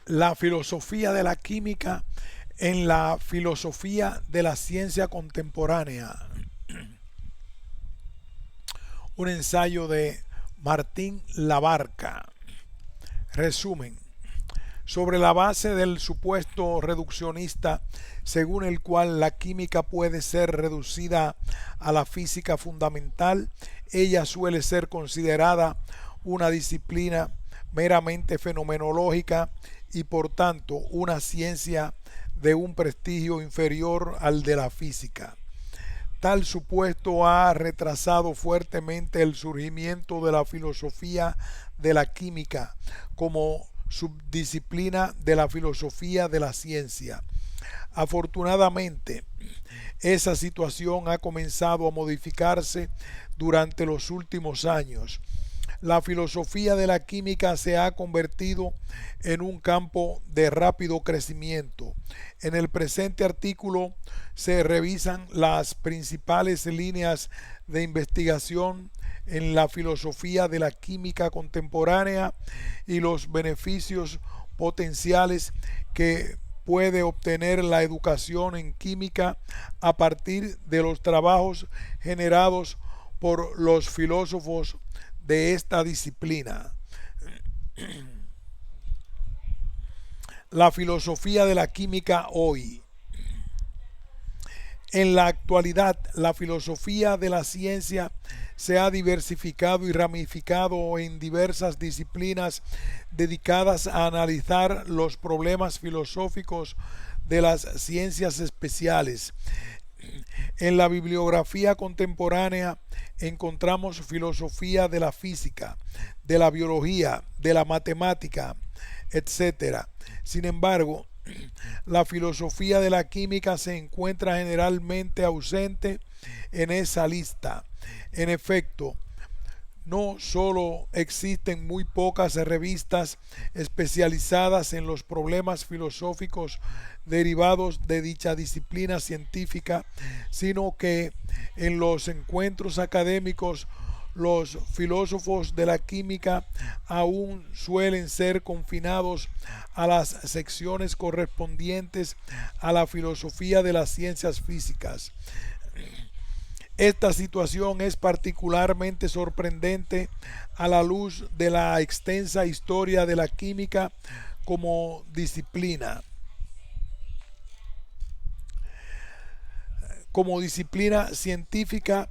La filosofía de la química en la filosofía de la ciencia contemporánea. Un ensayo de Martín Labarca. Resumen. Sobre la base del supuesto reduccionista según el cual la química puede ser reducida a la física fundamental, ella suele ser considerada una disciplina meramente fenomenológica y por tanto una ciencia de un prestigio inferior al de la física. Tal supuesto ha retrasado fuertemente el surgimiento de la filosofía de la química como subdisciplina de la filosofía de la ciencia. Afortunadamente, esa situación ha comenzado a modificarse durante los últimos años. La filosofía de la química se ha convertido en un campo de rápido crecimiento. En el presente artículo se revisan las principales líneas de investigación en la filosofía de la química contemporánea y los beneficios potenciales que puede obtener la educación en química a partir de los trabajos generados por los filósofos de esta disciplina. La filosofía de la química hoy. En la actualidad, la filosofía de la ciencia se ha diversificado y ramificado en diversas disciplinas dedicadas a analizar los problemas filosóficos de las ciencias especiales. En la bibliografía contemporánea encontramos filosofía de la física, de la biología, de la matemática, etc. Sin embargo, la filosofía de la química se encuentra generalmente ausente en esa lista. En efecto, no solo existen muy pocas revistas especializadas en los problemas filosóficos derivados de dicha disciplina científica, sino que en los encuentros académicos los filósofos de la química aún suelen ser confinados a las secciones correspondientes a la filosofía de las ciencias físicas. Esta situación es particularmente sorprendente a la luz de la extensa historia de la química como disciplina. Como disciplina científica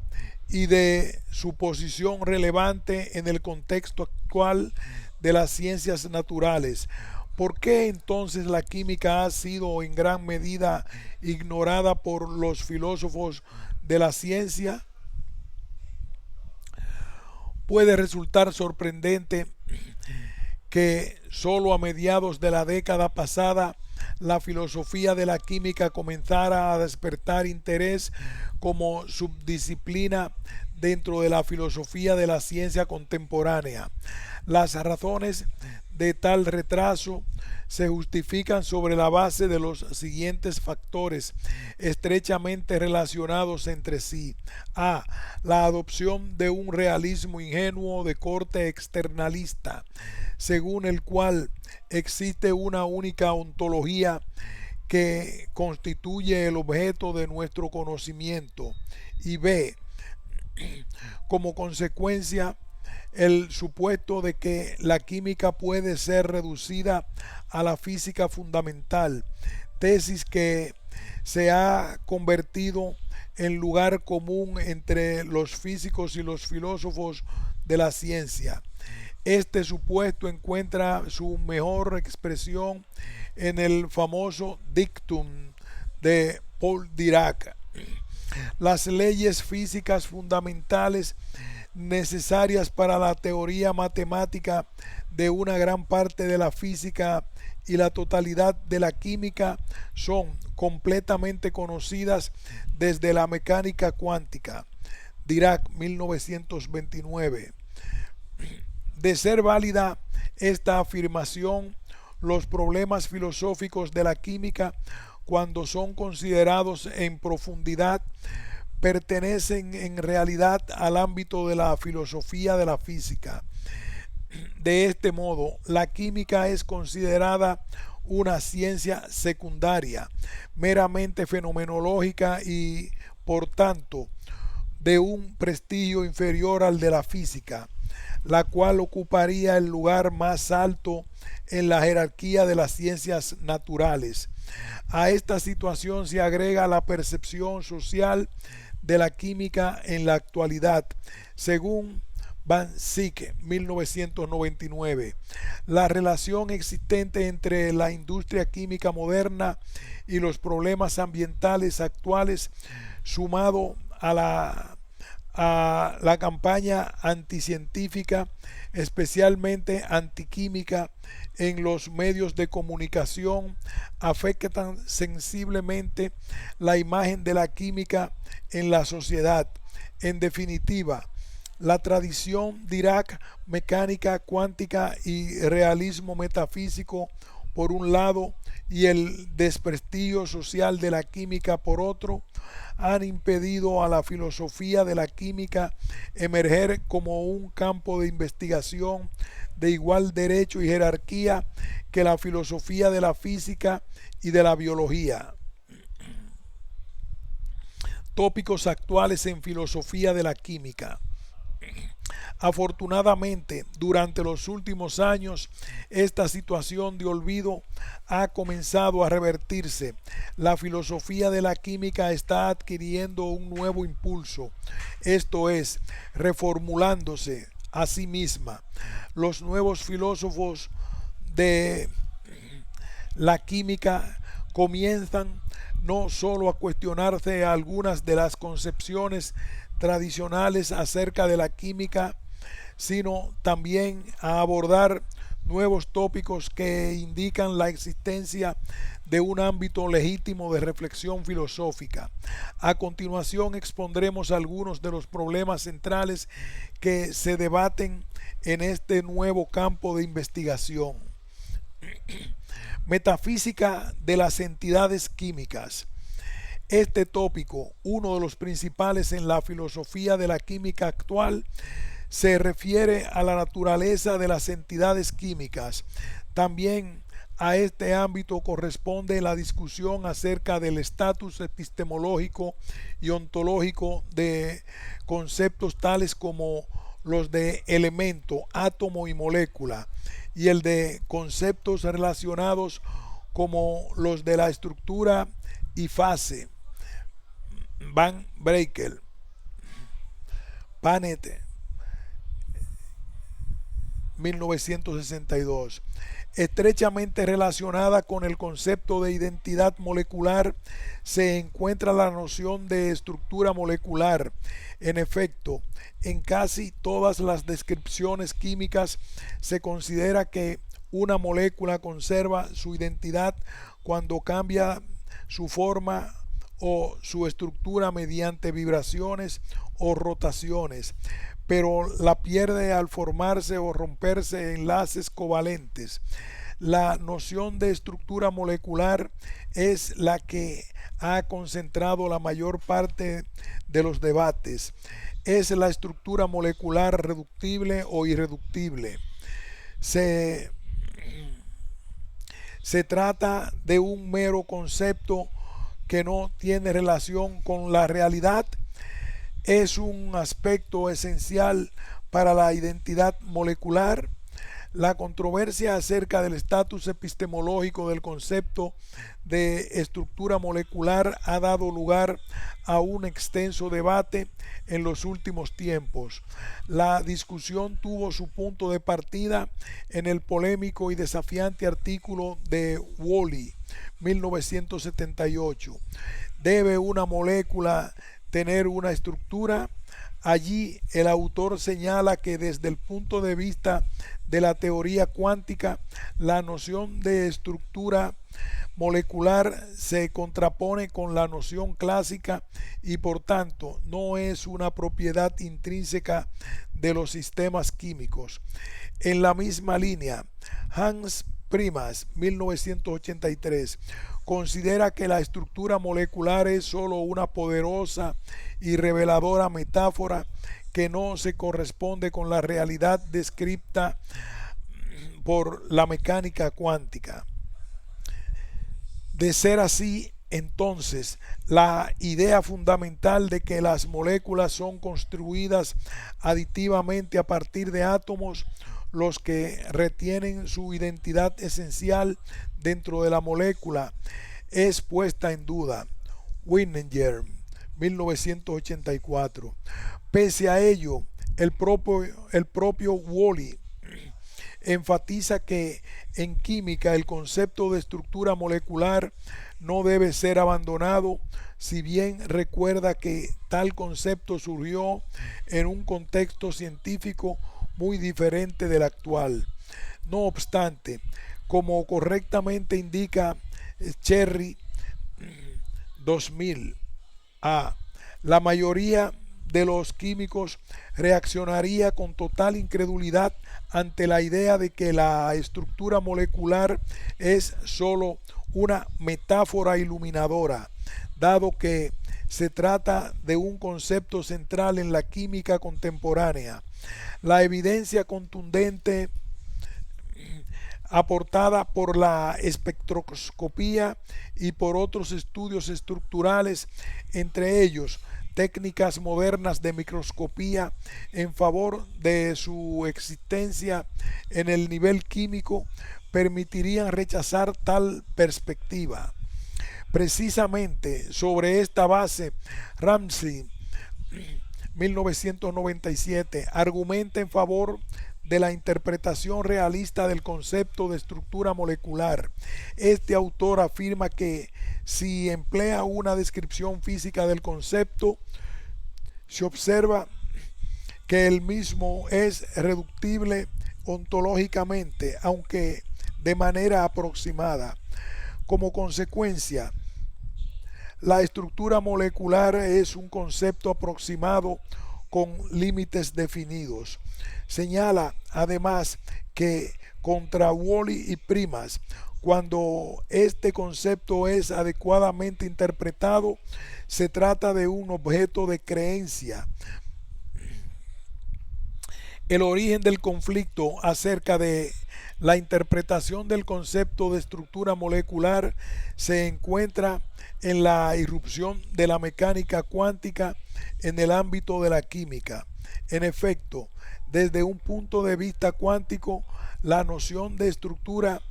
y de su posición relevante en el contexto actual de las ciencias naturales. ¿Por qué entonces la química ha sido en gran medida ignorada por los filósofos de la ciencia? Puede resultar sorprendente que solo a mediados de la década pasada la filosofía de la química comenzara a despertar interés como subdisciplina dentro de la filosofía de la ciencia contemporánea. Las razones de tal retraso se justifican sobre la base de los siguientes factores estrechamente relacionados entre sí. A. La adopción de un realismo ingenuo de corte externalista, según el cual existe una única ontología que constituye el objeto de nuestro conocimiento. Y B. Como consecuencia, el supuesto de que la química puede ser reducida a la física fundamental, tesis que se ha convertido en lugar común entre los físicos y los filósofos de la ciencia. Este supuesto encuentra su mejor expresión en el famoso dictum de Paul Dirac. Las leyes físicas fundamentales necesarias para la teoría matemática de una gran parte de la física y la totalidad de la química son completamente conocidas desde la mecánica cuántica. Dirac, 1929. De ser válida esta afirmación, los problemas filosóficos de la química, cuando son considerados en profundidad, pertenecen en realidad al ámbito de la filosofía de la física. De este modo, la química es considerada una ciencia secundaria, meramente fenomenológica y, por tanto, de un prestigio inferior al de la física, la cual ocuparía el lugar más alto en la jerarquía de las ciencias naturales. A esta situación se agrega la percepción social de la química en la actualidad, según Van Zijk, 1999. La relación existente entre la industria química moderna y los problemas ambientales actuales, sumado a la campaña anticientífica, especialmente antiquímica, en los medios de comunicación, afectan sensiblemente la imagen de la química en la sociedad. En definitiva, la tradición Dirac, mecánica cuántica y realismo metafísico por un lado y el desprestigio social de la química por otro, han impedido a la filosofía de la química emerger como un campo de investigación de igual derecho y jerarquía que la filosofía de la física y de la biología. Tópicos actuales en filosofía de la química. Afortunadamente, durante los últimos años, esta situación de olvido ha comenzado a revertirse. La filosofía de la química está adquiriendo un nuevo impulso, esto es, reformulándose a sí misma. Los nuevos filósofos de la química comienzan no solo a cuestionarse algunas de las concepciones tradicionales acerca de la química, sino también a abordar nuevos tópicos que indican la existencia de un ámbito legítimo de reflexión filosófica. A continuación expondremos algunos de los problemas centrales que se debaten en este nuevo campo de investigación. Metafísica de las entidades químicas. Este tópico, uno de los principales en la filosofía de la química actual, se refiere a la naturaleza de las entidades químicas. También a este ámbito corresponde la discusión acerca del estatus epistemológico y ontológico de conceptos tales como los de elemento, átomo y molécula, y el de conceptos relacionados como los de la estructura y fase. Van Brakel, Panette, 1962. Estrechamente relacionada con el concepto de identidad molecular se encuentra la noción de estructura molecular. En efecto, en casi todas las descripciones químicas se considera que una molécula conserva su identidad cuando cambia su forma o su estructura mediante vibraciones o rotaciones, pero la pierde al formarse o romperse enlaces covalentes. La noción de estructura molecular es la que ha concentrado la mayor parte de los debates. ¿Es la estructura molecular reductible o irreductible? Se trata de un mero concepto que no tiene relación con la realidad. Es un aspecto esencial para la identidad molecular. La controversia acerca del estatus epistemológico del concepto de estructura molecular ha dado lugar a un extenso debate en los últimos tiempos. La discusión tuvo su punto de partida en el polémico y desafiante artículo de Woolley, 1978. ¿Debe una molécula tener una estructura? Allí el autor señala que desde el punto de vista de la teoría cuántica, la noción de estructura molecular se contrapone con la noción clásica y por tanto no es una propiedad intrínseca de los sistemas químicos. En la misma línea, Hans Primas, 1983, considera que la estructura molecular es sólo una poderosa y reveladora metáfora que no se corresponde con la realidad descrita por la mecánica cuántica. De ser así, entonces, la idea fundamental de que las moléculas son construidas aditivamente a partir de átomos, los que retienen su identidad esencial dentro de la molécula, es puesta en duda. Wigner, 1984. Pese a ello, el propio Woolley enfatiza que en química el concepto de estructura molecular no debe ser abandonado, si bien recuerda que tal concepto surgió en un contexto científico muy diferente del actual. No obstante, como correctamente indica Cherry 2000 A, la mayoría de los químicos reaccionaría con total incredulidad ante la idea de que la estructura molecular es sólo una metáfora iluminadora, dado que se trata de un concepto central en la química contemporánea. La evidencia contundente aportada por la espectroscopía y por otros estudios estructurales, entre ellos técnicas modernas de microscopía en favor de su existencia en el nivel químico, permitirían rechazar tal perspectiva. Precisamente sobre esta base, Ramsey 1997 argumenta en favor de la interpretación realista del concepto de estructura molecular. Este autor afirma que si emplea una descripción física del concepto, se observa que el mismo es reductible ontológicamente, aunque de manera aproximada. Como consecuencia, la estructura molecular es un concepto aproximado con límites definidos. Señala además que contra Woolley y Primas, cuando este concepto es adecuadamente interpretado, se trata de un objeto de creencia. El origen del conflicto acerca de la interpretación del concepto de estructura molecular se encuentra en la irrupción de la mecánica cuántica en el ámbito de la química. En efecto, desde un punto de vista cuántico, la noción de estructura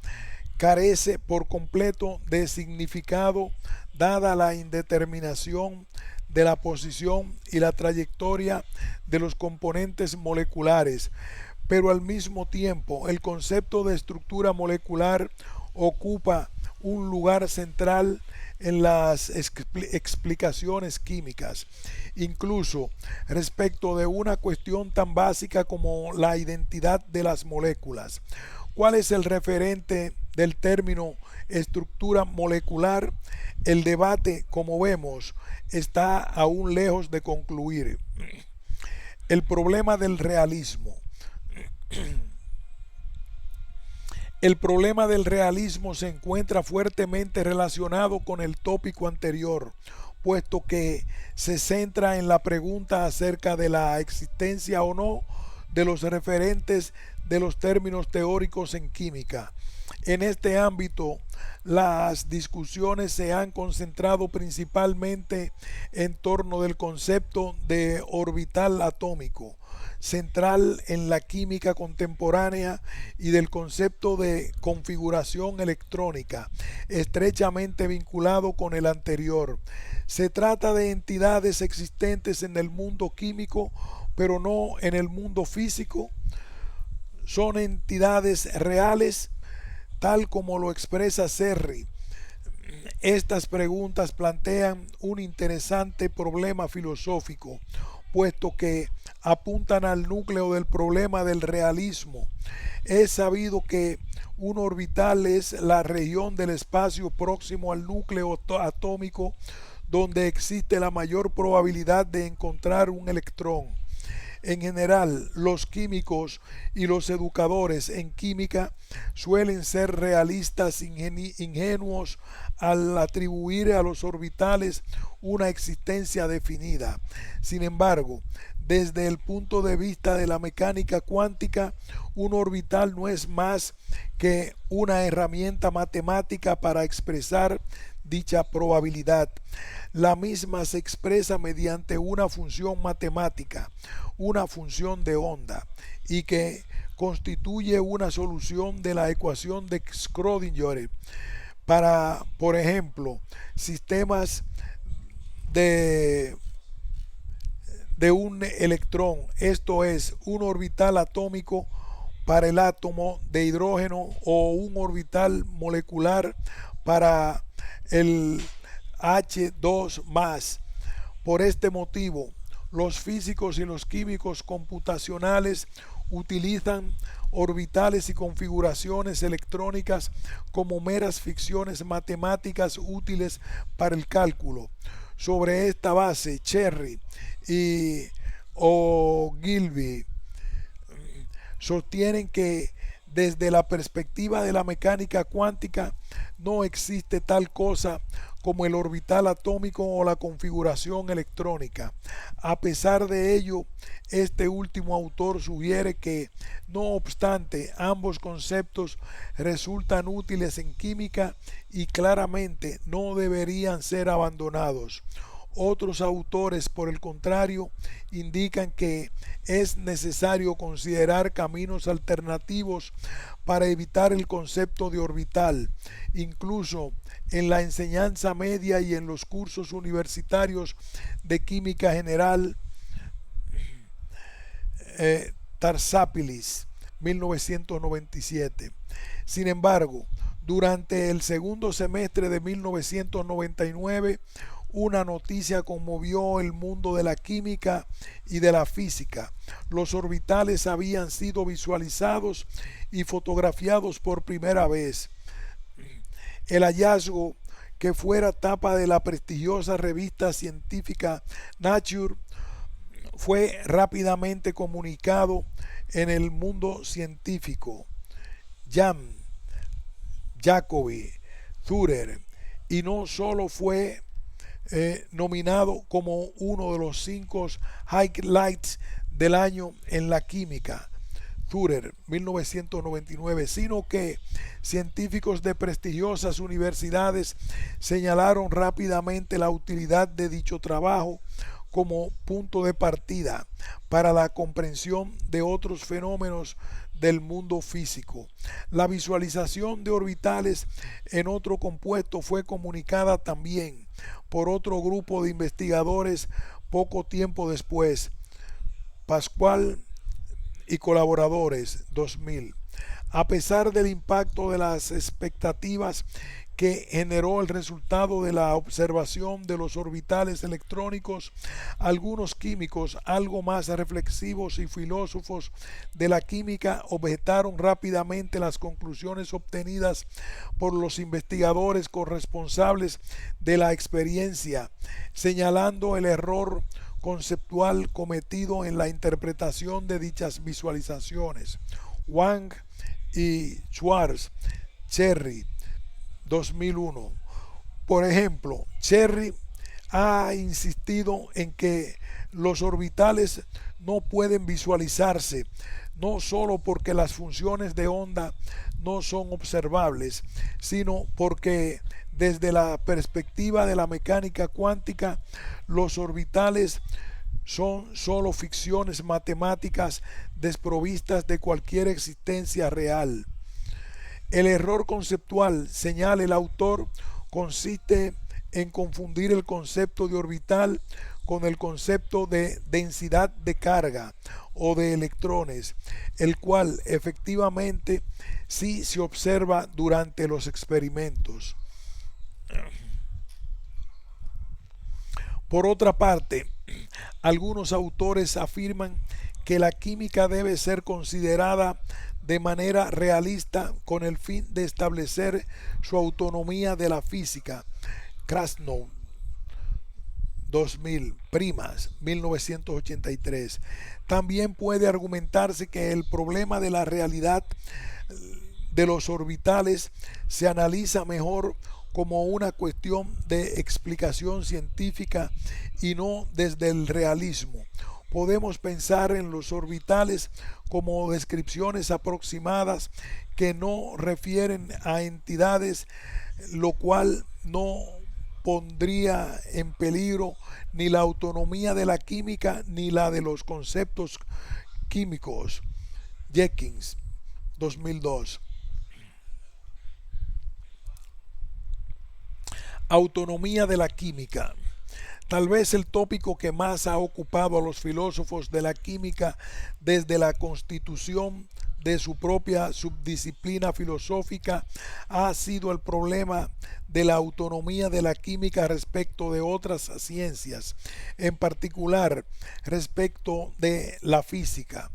carece por completo de significado dada la indeterminación de la posición y la trayectoria de los componentes moleculares, pero al mismo tiempo el concepto de estructura molecular ocupa un lugar central en las explicaciones químicas, incluso respecto de una cuestión tan básica como la identidad de las moléculas. ¿Cuál es el referente del término estructura molecular? El debate, como vemos, está aún lejos de concluir. El problema del realismo. El problema del realismo se encuentra fuertemente relacionado con el tópico anterior, puesto que se centra en la pregunta acerca de la existencia o no de los referentes de los términos teóricos en química. En este ámbito, las discusiones se han concentrado principalmente en torno del concepto de orbital atómico, central en la química contemporánea, y del concepto de configuración electrónica, estrechamente vinculado con el anterior. Se trata de entidades existentes en el mundo químico, pero no en el mundo físico. Son entidades reales, tal como lo expresa Serri. Estas preguntas plantean un interesante problema filosófico, puesto que apuntan al núcleo del problema del realismo. Es sabido que un orbital es la región del espacio próximo al núcleo atómico donde existe la mayor probabilidad de encontrar un electrón. En general, los químicos y los educadores en química suelen ser realistas ingenuos al atribuir a los orbitales una existencia definida. Sin embargo, desde el punto de vista de la mecánica cuántica, un orbital no es más que una herramienta matemática para expresar dicha probabilidad. La misma se expresa mediante una función matemática, una función de onda, y que constituye una solución de la ecuación de Schrödinger para, por ejemplo, sistemas de un electrón, esto es, un orbital atómico para el átomo de hidrógeno o un orbital molecular para el H2 más. Por este motivo, los físicos y los químicos computacionales utilizan orbitales y configuraciones electrónicas como meras ficciones matemáticas útiles para el cálculo. Sobre esta base, Cherry y Ogilvy sostienen que desde la perspectiva de la mecánica cuántica no existe tal cosa como el orbital atómico o la configuración electrónica. A pesar de ello, este último autor sugiere que, no obstante, ambos conceptos resultan útiles en química y claramente no deberían ser abandonados. Otros autores, por el contrario, indican que es necesario considerar caminos alternativos para evitar el concepto de orbital. Incluso en la enseñanza media y en los cursos universitarios de química general, Tarsapilis, 1997. Sin embargo, durante el segundo semestre de 1999, una noticia conmovió el mundo de la química y de la física. Los orbitales habían sido visualizados y fotografiados por primera vez. El hallazgo, que fuera tapa de la prestigiosa revista científica Nature, fue rápidamente comunicado en el mundo científico. Jahn, Jacobi, Thurer, y no solo fue nominado como uno de los 5 highlights del año en la química, Thurer, 1999, sino que científicos de prestigiosas universidades señalaron rápidamente la utilidad de dicho trabajo como punto de partida para la comprensión de otros fenómenos del mundo físico. La visualización de orbitales en otro compuesto fue comunicada también por otro grupo de investigadores poco tiempo después, Pascual y colaboradores, 2000. A pesar del impacto de las expectativas que generó el resultado de la observación de los orbitales electrónicos, algunos químicos algo más reflexivos y filósofos de la química objetaron rápidamente las conclusiones obtenidas por los investigadores corresponsables de la experiencia, señalando el error conceptual cometido en la interpretación de dichas visualizaciones. Wang y Schwartz, Cherry, 2001. Por ejemplo, Cherry ha insistido en que los orbitales no pueden visualizarse, no solo porque las funciones de onda no son observables, sino porque desde la perspectiva de la mecánica cuántica, los orbitales son solo ficciones matemáticas desprovistas de cualquier existencia real. El error conceptual, señala el autor, consiste en confundir el concepto de orbital con el concepto de densidad de carga o de electrones, el cual efectivamente sí se observa durante los experimentos. Por otra parte, algunos autores afirman que la química debe ser considerada de manera realista con el fin de establecer su autonomía de la física. Krasnov, 2000, Primas, 1983. También puede argumentarse que el problema de la realidad de los orbitales se analiza mejor como una cuestión de explicación científica y no desde el realismo. Podemos pensar en los orbitales como descripciones aproximadas que no refieren a entidades, lo cual no pondría en peligro ni la autonomía de la química ni la de los conceptos químicos. Jenkins, 2002. Autonomía de la química. Tal vez el tópico que más ha ocupado a los filósofos de la química desde la constitución de su propia subdisciplina filosófica ha sido el problema de la autonomía de la química respecto de otras ciencias, en particular respecto de la física.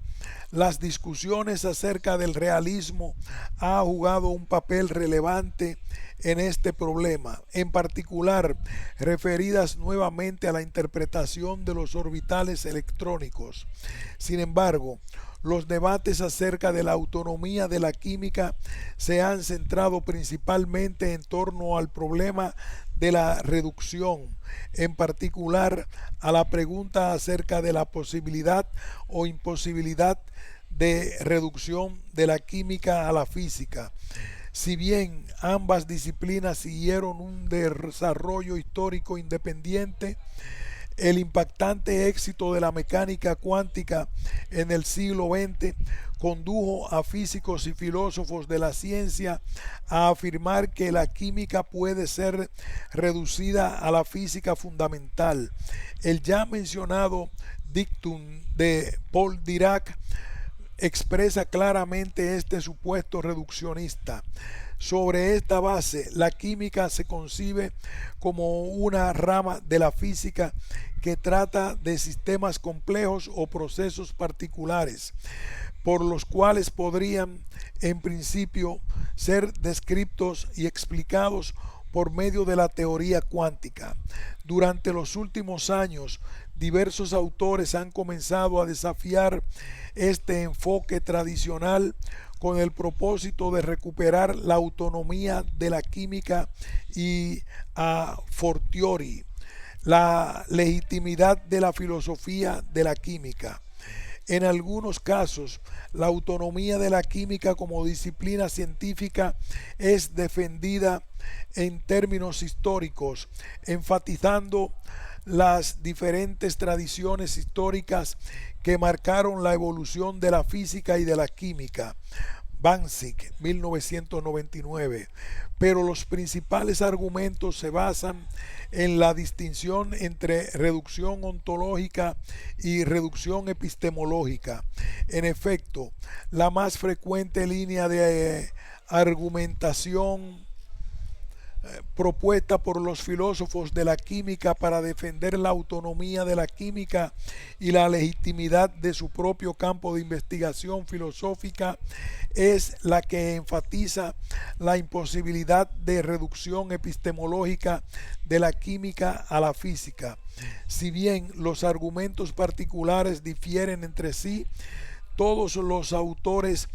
Las discusiones acerca del realismo han jugado un papel relevante en este problema, en particular referidas nuevamente a la interpretación de los orbitales electrónicos. Sin embargo, los debates acerca de la autonomía de la química se han centrado principalmente en torno al problema de la reducción, en particular a la pregunta acerca de la posibilidad o imposibilidad de reducción de la química a la física. Si bien ambas disciplinas siguieron un desarrollo histórico independiente, el impactante éxito de la mecánica cuántica en el siglo XX condujo a físicos y filósofos de la ciencia a afirmar que la química puede ser reducida a la física fundamental. El ya mencionado dictum de Paul Dirac expresa claramente este supuesto reduccionista. Sobre esta base, la química se concibe como una rama de la física que trata de sistemas complejos o procesos particulares, por los cuales podrían, en principio, ser descritos y explicados por medio de la teoría cuántica. Durante los últimos años, diversos autores han comenzado a desafiar este enfoque tradicional con el propósito de recuperar la autonomía de la química y, a fortiori, la legitimidad de la filosofía de la química. En algunos casos, la autonomía de la química como disciplina científica es defendida en términos históricos, enfatizando las diferentes tradiciones históricas que marcaron la evolución de la física y de la química. Banzig, 1999. Pero los principales argumentos se basan en la distinción entre reducción ontológica y reducción epistemológica. En efecto, la más frecuente línea de argumentación propuesta por los filósofos de la química para defender la autonomía de la química y la legitimidad de su propio campo de investigación filosófica es la que enfatiza la imposibilidad de reducción epistemológica de la química a la física. Si bien los argumentos particulares difieren entre sí, todos los autores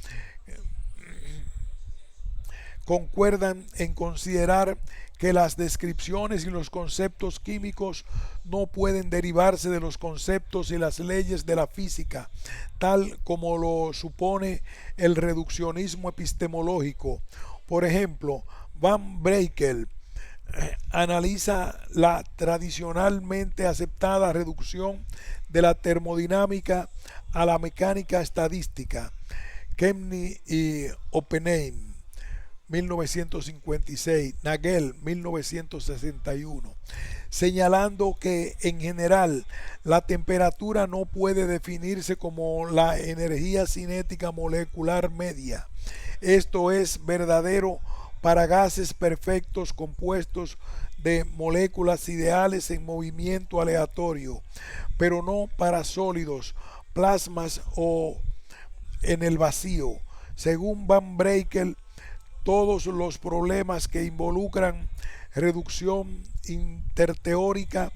concuerdan en considerar que las descripciones y los conceptos químicos no pueden derivarse de los conceptos y las leyes de la física, tal como lo supone el reduccionismo epistemológico. Por ejemplo, Van Brakel analiza la tradicionalmente aceptada reducción de la termodinámica a la mecánica estadística. Kemeny y Oppenheim, 1956, Nagel, 1961, señalando que en general la temperatura no puede definirse como la energía cinética molecular media. Esto es verdadero para gases perfectos compuestos de moléculas ideales en movimiento aleatorio, pero no para sólidos, plasmas o en el vacío. Según Van Brakel, todos los problemas que involucran reducción interteórica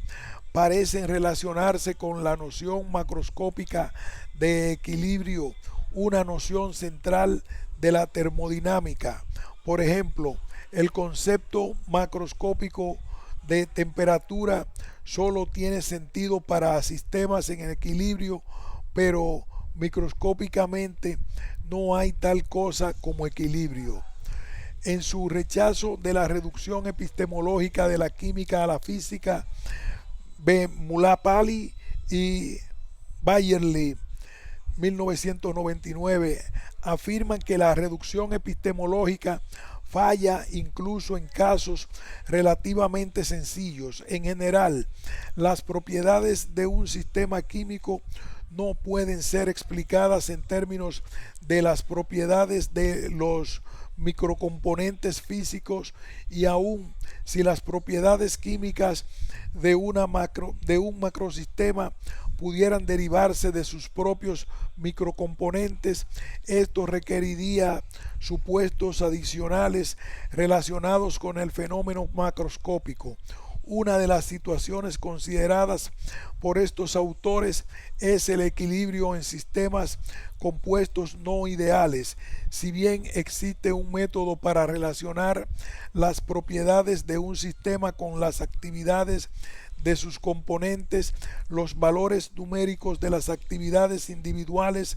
parecen relacionarse con la noción macroscópica de equilibrio, una noción central de la termodinámica. Por ejemplo, el concepto macroscópico de temperatura solo tiene sentido para sistemas en equilibrio, pero microscópicamente no hay tal cosa como equilibrio. En su rechazo de la reducción epistemológica de la química a la física, Mulapali y Bayerle 1999 afirman que la reducción epistemológica falla incluso en casos relativamente sencillos. En general, las propiedades de un sistema químico no pueden ser explicadas en términos de las propiedades de los microcomponentes físicos, y aun si las propiedades químicas de un macrosistema pudieran derivarse de sus propios microcomponentes, esto requeriría supuestos adicionales relacionados con el fenómeno macroscópico. Una de las situaciones consideradas por estos autores es el equilibrio en sistemas compuestos no ideales. Si bien existe un método para relacionar las propiedades de un sistema con las actividades de sus componentes, los valores numéricos de las actividades individuales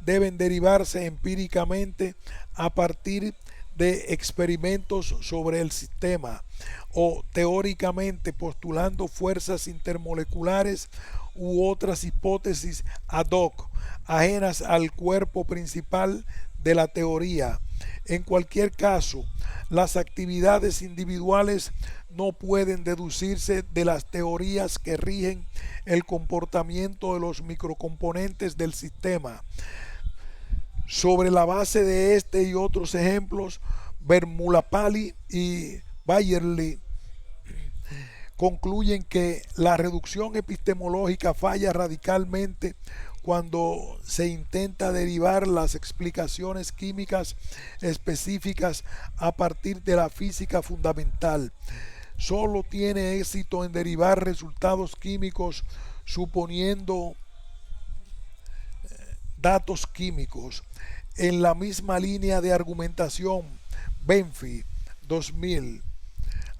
deben derivarse empíricamente a partir de experimentos sobre el sistema, o teóricamente postulando fuerzas intermoleculares u otras hipótesis ad hoc ajenas al cuerpo principal de la teoría. En cualquier caso, las actividades individuales no pueden deducirse de las teorías que rigen el comportamiento de los microcomponentes del sistema. Sobre la base de este y otros ejemplos, Mulapali y Bayerle concluyen que la reducción epistemológica falla radicalmente cuando se intenta derivar las explicaciones químicas específicas a partir de la física fundamental. Solo tiene éxito en derivar resultados químicos suponiendo datos químicos. En la misma línea de argumentación, Benfi 2000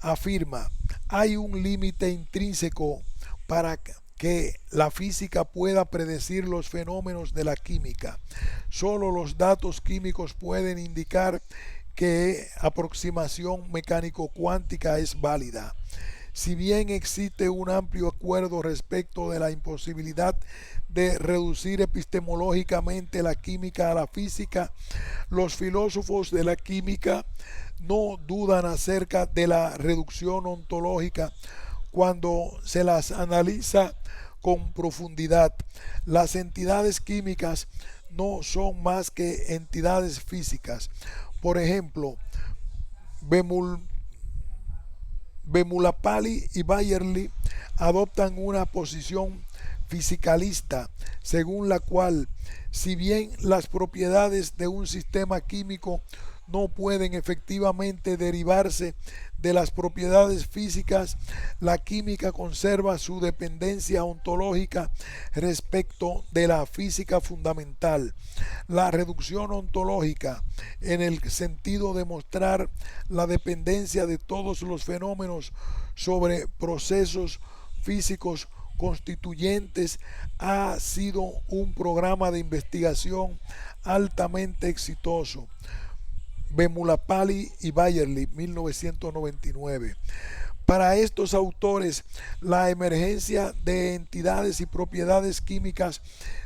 afirma: hay un límite intrínseco para que la física pueda predecir los fenómenos de la química. Solo los datos químicos pueden indicar qué aproximación mecánico-cuántica es válida. Si bien existe un amplio acuerdo respecto de la imposibilidad de reducir epistemológicamente la química a la física, los filósofos de la química no dudan acerca de la reducción ontológica cuando se las analiza con profundidad. Las entidades químicas no son más que entidades físicas. Por ejemplo, Mulapali y Bayerle adoptan una posición fisicalista, según la cual, si bien las propiedades de un sistema químico no pueden efectivamente derivarse de las propiedades físicas, la química conserva su dependencia ontológica respecto de la física fundamental. La reducción ontológica, en el sentido de mostrar la dependencia de todos los fenómenos sobre procesos físicos constituyentes, ha sido un programa de investigación altamente exitoso. Mulapali y Bayerle 1999. Para estos autores, la emergencia de entidades y propiedades químicas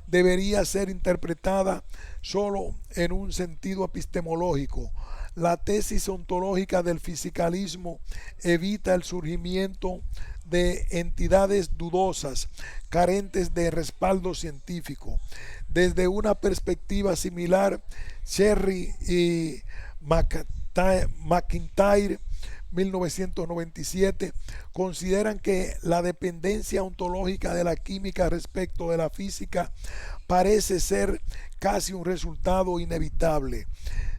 debería ser interpretada solo en un sentido epistemológico. La tesis ontológica del fisicalismo evita el surgimiento de entidades dudosas, carentes de respaldo científico. Desde una perspectiva similar, Cherry y McIntyre 1997 consideran que la dependencia ontológica de la química respecto de la física parece ser casi un resultado inevitable.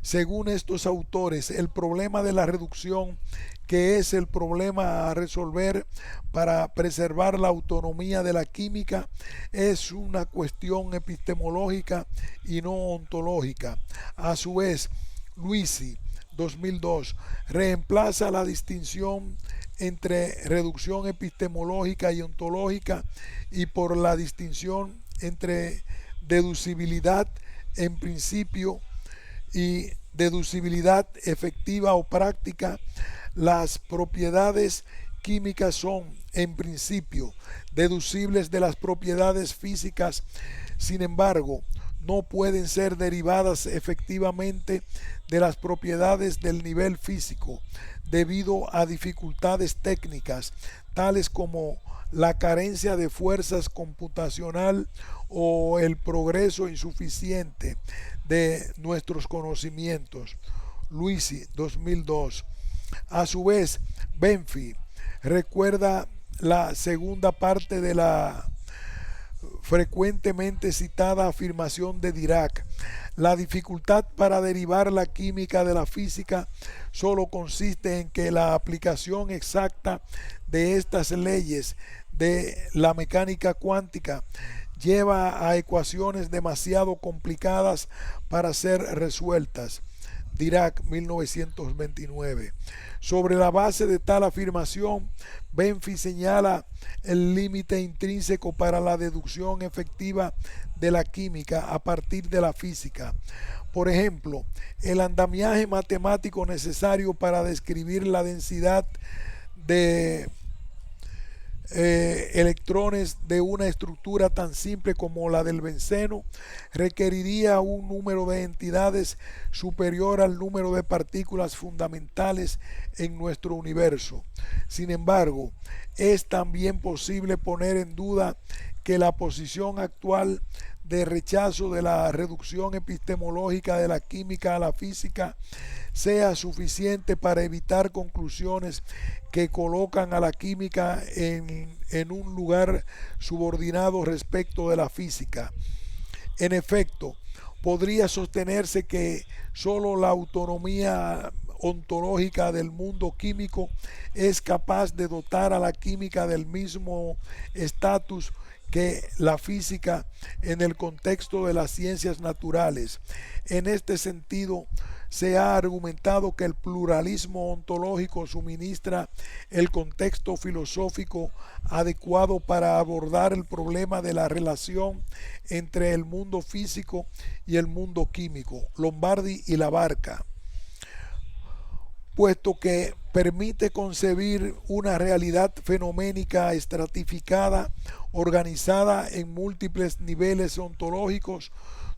Según estos autores, el problema de la reducción, que es el problema a resolver para preservar la autonomía de la química, es una cuestión epistemológica y no ontológica. A su vez, Luisi, 2002, reemplaza la distinción entre reducción epistemológica y ontológica y por la distinción entre deducibilidad en principio y deducibilidad efectiva o práctica. Las propiedades químicas son, en principio, deducibles de las propiedades físicas. Sin embargo, no pueden ser derivadas efectivamente de las propiedades del nivel físico, debido a dificultades técnicas, tales como la carencia de fuerzas computacional o el progreso insuficiente de nuestros conocimientos. Luisi, 2002. A su vez, Benfi recuerda la segunda parte de la frecuentemente citada afirmación de Dirac: la dificultad para derivar la química de la física solo consiste en que la aplicación exacta de estas leyes de la mecánica cuántica lleva a ecuaciones demasiado complicadas para ser resueltas. Dirac, 1929. Sobre la base de tal afirmación, Benfi señala el límite intrínseco para la deducción efectiva de la química a partir de la física. Por ejemplo, el andamiaje matemático necesario para describir la densidad de electrones de una estructura tan simple como la del benceno requeriría un número de entidades superior al número de partículas fundamentales en nuestro universo. Sin embargo, es también posible poner en duda que la posición actual de rechazo de la reducción epistemológica de la química a la física sea suficiente para evitar conclusiones que colocan a la química en un lugar subordinado respecto de la física. En efecto, podría sostenerse que sólo la autonomía ontológica del mundo químico es capaz de dotar a la química del mismo estatus que la física en el contexto de las ciencias naturales. En este sentido, se ha argumentado que el pluralismo ontológico suministra el contexto filosófico adecuado para abordar el problema de la relación entre el mundo físico y el mundo químico. Lombardi y Labarca, puesto que permite concebir una realidad fenoménica estratificada, organizada en múltiples niveles ontológicos,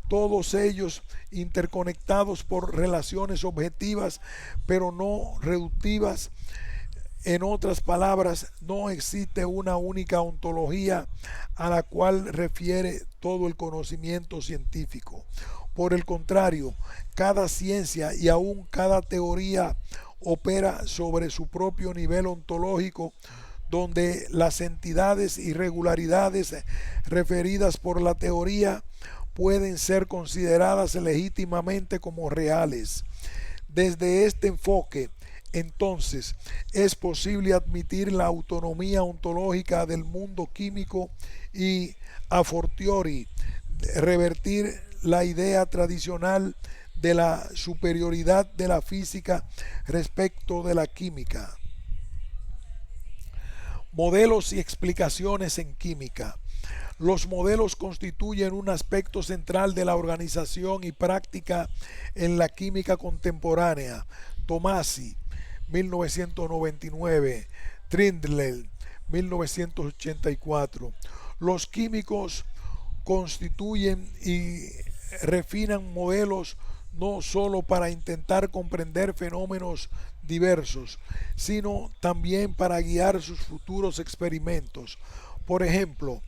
todos ellos interconectados por relaciones objetivas, pero no reductivas. En otras palabras, no existe una única ontología a la cual refiere todo el conocimiento científico. Por el contrario, cada ciencia y aún cada teoría opera sobre su propio nivel ontológico, donde las entidades y regularidades referidas por la teoría pueden ser consideradas legítimamente como reales. Desde este enfoque, entonces, es posible admitir la autonomía ontológica del mundo químico y, a fortiori, revertir la idea tradicional de la superioridad de la física respecto de la química. Modelos y explicaciones en química. Los modelos constituyen un aspecto central de la organización y práctica en la química contemporánea. Tomasi, 1999, Trindle, 1984. Los químicos constituyen y refinan modelos no sólo para intentar comprender fenómenos diversos, sino también para guiar sus futuros experimentos. Por ejemplo,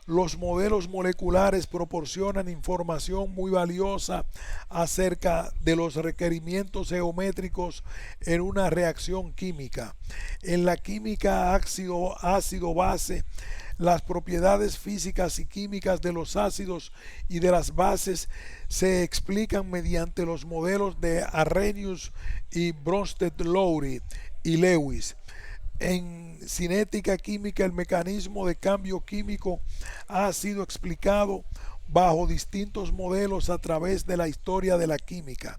Los modelos moleculares proporcionan información muy valiosa acerca de los requerimientos geométricos en una reacción química. En la química ácido-base, las propiedades físicas y químicas de los ácidos y de las bases se explican mediante los modelos de Arrhenius y Bronsted-Lowry y Lewis. En cinética química, el mecanismo de cambio químico ha sido explicado bajo distintos modelos a través de la historia de la química.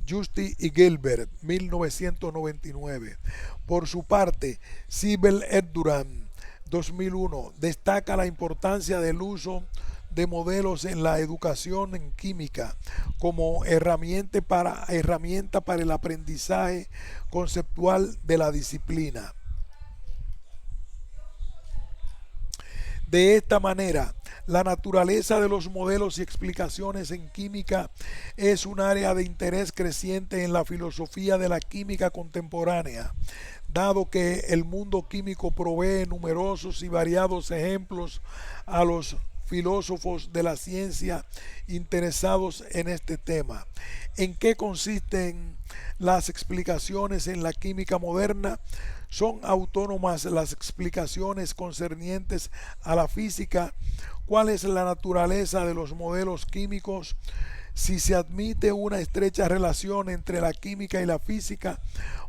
Justi y Gilbert, 1999. Por su parte, Sibel Erdogan, 2001, destaca la importancia del uso de modelos en la educación en química como herramienta para el aprendizaje conceptual de la disciplina. De esta manera, la naturaleza de los modelos y explicaciones en química es un área de interés creciente en la filosofía de la química contemporánea, dado que el mundo químico provee numerosos y variados ejemplos a los filósofos de la ciencia interesados en este tema. ¿En qué consisten las explicaciones en la química moderna? ¿Son autónomas las explicaciones concernientes a la física? ¿Cuál es la naturaleza de los modelos químicos? Si se admite una estrecha relación entre la química y la física,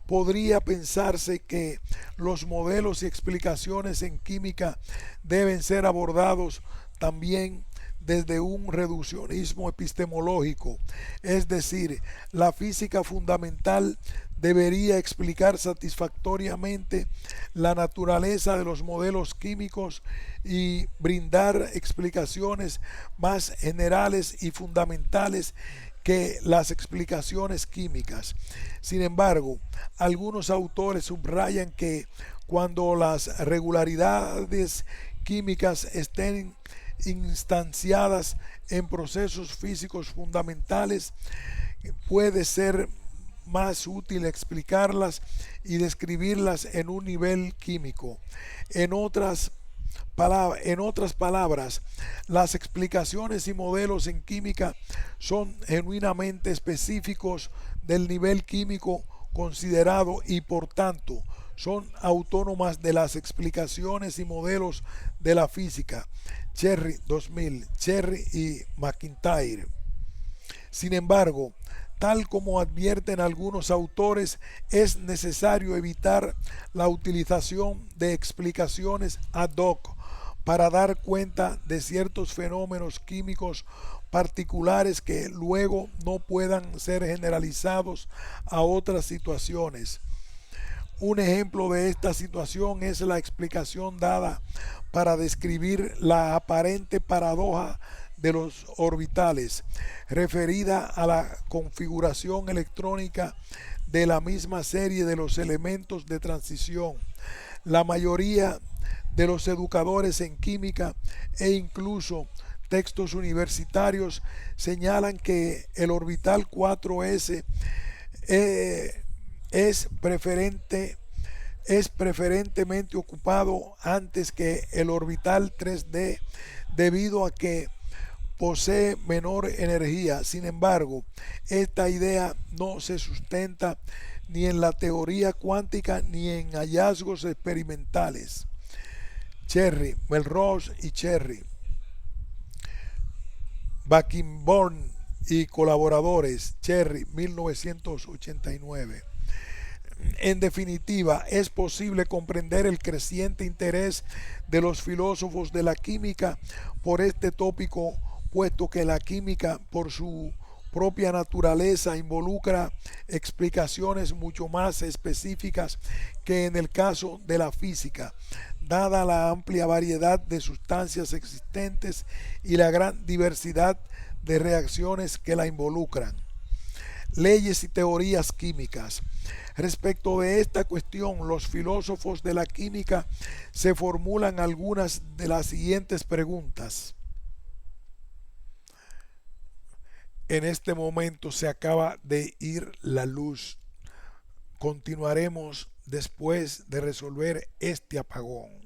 podría pensarse que los modelos y explicaciones en química deben ser abordados también desde un reduccionismo epistemológico, es decir, la física fundamental debería explicar satisfactoriamente la naturaleza de los modelos químicos y brindar explicaciones más generales y fundamentales que las explicaciones químicas. Sin embargo, algunos autores subrayan que cuando las regularidades químicas estén instanciadas en procesos físicos fundamentales, puede ser más útil explicarlas y describirlas en un nivel químico. En otras palabras, las explicaciones y modelos en química son genuinamente específicos del nivel químico considerado y por tanto son autónomas de las explicaciones y modelos de la física. Cherry 2000, Cherry y McIntyre. Sin embargo, tal como advierten algunos autores, es necesario evitar la utilización de explicaciones ad hoc para dar cuenta de ciertos fenómenos químicos particulares que luego no puedan ser generalizados a otras situaciones. Un ejemplo de esta situación es la explicación dada para describir la aparente paradoja de los orbitales, referida a la configuración electrónica de la misma serie de los elementos de transición. La mayoría de los educadores en química e incluso textos universitarios señalan que el orbital 4s es preferentemente ocupado antes que el orbital 3D debido a que posee menor energía. Sin embargo, esta idea no se sustenta ni en la teoría cuántica ni en hallazgos experimentales. Cherry, Melrose y Cherry, Bakenborn y colaboradores, Cherry, 1989. En definitiva, es posible comprender el creciente interés de los filósofos de la química por este tópico, puesto que la química, por su propia naturaleza, involucra explicaciones mucho más específicas que en el caso de la física, dada la amplia variedad de sustancias existentes y la gran diversidad de reacciones que la involucran. Leyes y teorías químicas. Respecto de esta cuestión, los filósofos de la química se formulan algunas de las siguientes preguntas. En este momento se acaba de ir la luz. Continuaremos después de resolver este apagón.